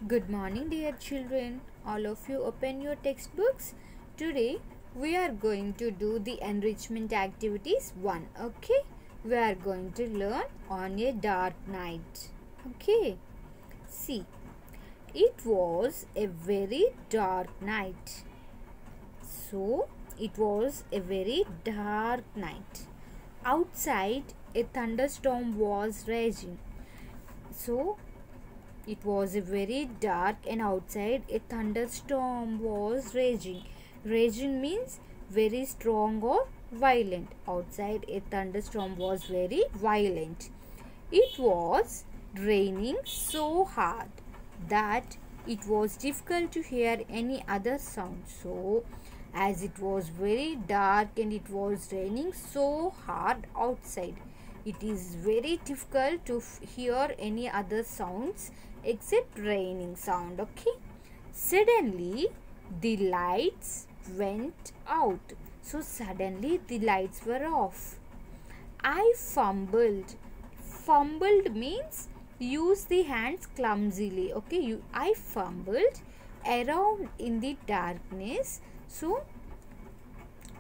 Good morning, dear children. All of you open your textbooks. Today we are going to do the enrichment activities 1. Okay, we are going to learn on a dark night. Okay, see, it was a very dark night. So, it was a very dark night. Outside, a thunderstorm was raging. So, it was a very dark and outside a thunderstorm was raging. Raging means very strong or violent. Outside a thunderstorm was very violent. It was raining so hard that it was difficult to hear any other sound. So, as it was very dark and it was raining so hard outside, it is very difficult to hear any other sounds except raining sound. Okay, suddenly the lights went out. So suddenly the lights were off. I fumbled means use the hands clumsily. Okay, I fumbled around in the darkness. So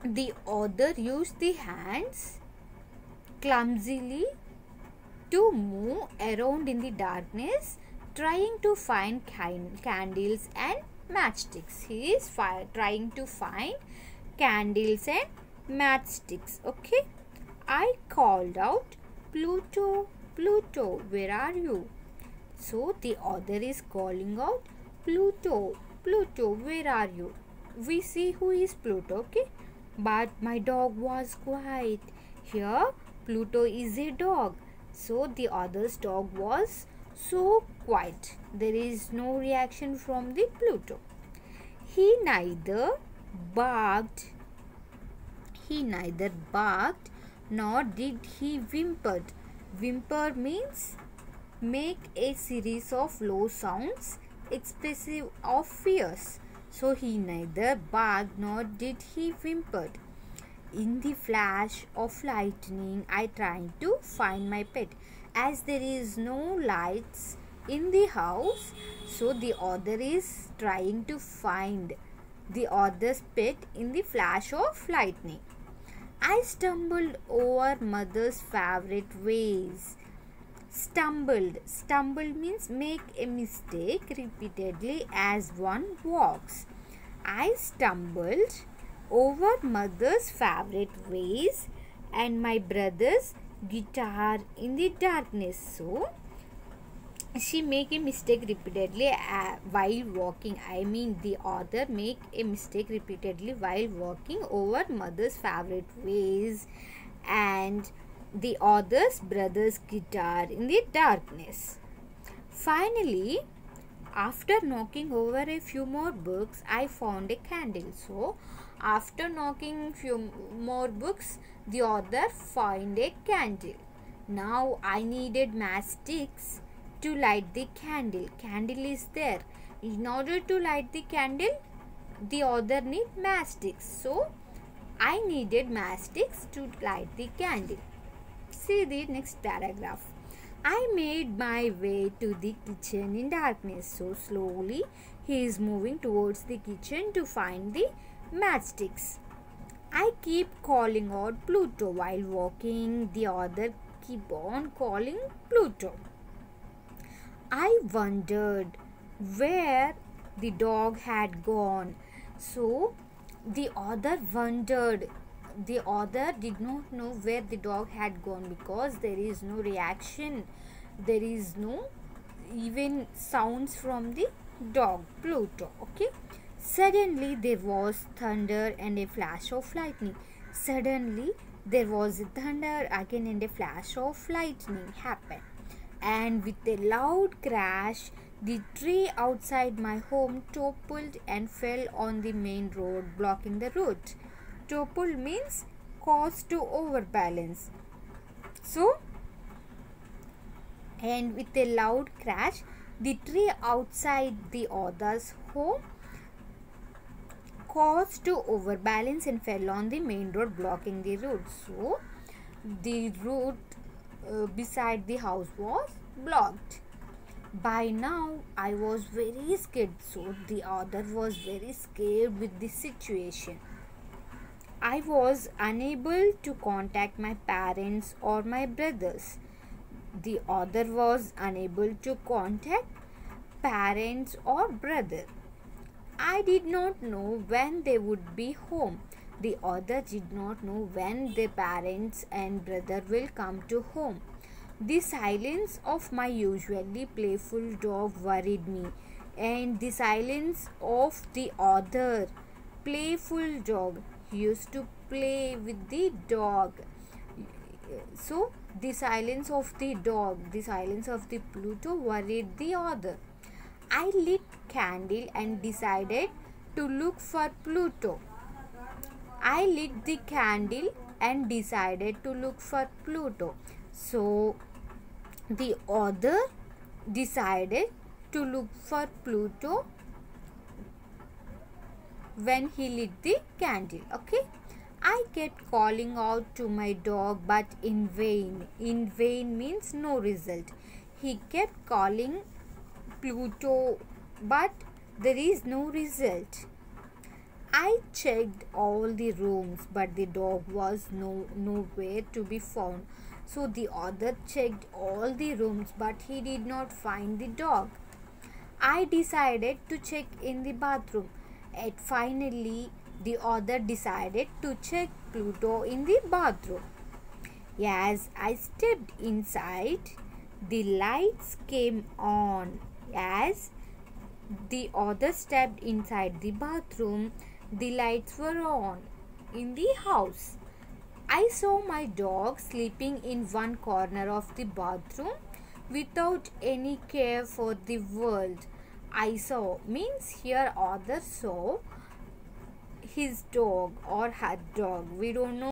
the author used the hands clumsily to move around in the darkness, trying to find candles and matchsticks. He is trying to find candles and matchsticks. Okay, I called out, Pluto, Pluto, where are you? So the author is calling out, Pluto, Pluto, where are you? We see who is Pluto. Okay, but my dog was quiet. Here Pluto is a dog. So the other's dog was so quiet. There is no reaction from the Pluto. He neither barked nor did he whimpered. Whimper means make a series of low sounds expressive of fears. So he neither barked nor did he whimpered. In the flash of lightning, I tried to find my pet. As there is no lights in the house, so the author is trying to find the author's pet in the flash of lightning. I stumbled over mother's favorite ways. Stumbled means make a mistake repeatedly as one walks. I stumbled over mother's favorite vase and my brother's guitar in the darkness. So she make a mistake repeatedly while walking. I mean the author make a mistake repeatedly while walking over mother's favorite vase and the author's brother's guitar in the darkness. Finally, after knocking over a few more books, I found a candle. So after knocking few more books, the author found a candle. Now I needed matchsticks to light the candle. Candle is there. In order to light the candle, the author need matchsticks. So I needed matchsticks to light the candle. See the next paragraph. I made my way to the kitchen in darkness. So slowly he is moving towards the kitchen to find the matchsticks. I keep calling out Pluto while walking. The author keep on calling Pluto. I wondered where the dog had gone. So the author wondered. The author did not know where the dog had gone because there is no reaction. There is no even sounds from the dog Pluto. Okay. Suddenly there was thunder and a flash of lightning. Suddenly there was a thunder again and a flash of lightning happened. And with a loud crash, the tree outside my home toppled and fell on the main road, blocking the road. Topple means caused to overbalance. So, and with a loud crash, the tree outside the author's home caused to overbalance and fell on the main road, blocking the road. So the road beside the house was blocked. By now, I was very scared, so the other was very scared with the situation. I was unable to contact my parents or my brothers. The other was unable to contact parents or brother. I did not know when they would be home. The other did not know when their parents and brother will come to home. The silence of my usually playful dog worried me, and the silence of the other playful dog. He used to play with the dog. So, the silence of the dog, the silence of the Pluto worried the other. I lit candle and decided to look for Pluto. I lit the candle and decided to look for Pluto. So the other decided to look for Pluto when he lit the candle. Okay. I kept calling out to my dog but in vain. In vain means no result. He kept calling Pluto but there is no result. I checked all the rooms but the dog was nowhere to be found. So the other checked all the rooms but he did not find the dog. I decided to check in the bathroom. And finally the other decided to check Pluto in the bathroom. As I stepped inside, the lights came on. As the other stepped inside the bathroom, the lights were on in the house. I saw my dog sleeping in one corner of the bathroom without any care for the world. I saw means here others saw his dog or her dog. We don't know